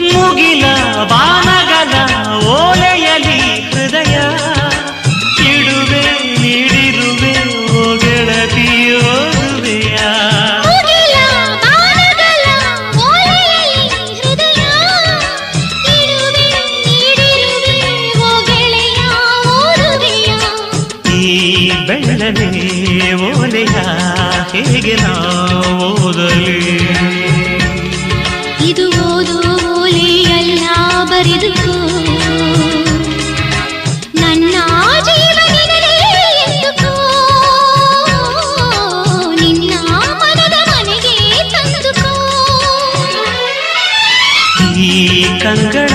ಮುಗಿಲ ಬಾನಗಲ ಓಲೆಯಲಿ ಹೃದಯ ಇಡುವೆ ನೀಡಿರುವೆ ಓ ಗೆಳತಿಯೋರುವೆಯ. ಈ ಬೆಳ್ಳನೆ ಓಲೆಯ ಹೇಗೆ ನಾ ಓದಲಿ? ಇದು ಓದು ಓಲೆಯಲ್ಲ ಬರೆದುಕೋ ನನ್ನ ಜೀವನದಲ್ಲಿ ಎಂದುಕೋ ನಿನ್ನ ಮನದ ಮನೆಗೆ ತಂದುಕೋ. ಈ ಕಂಗಳ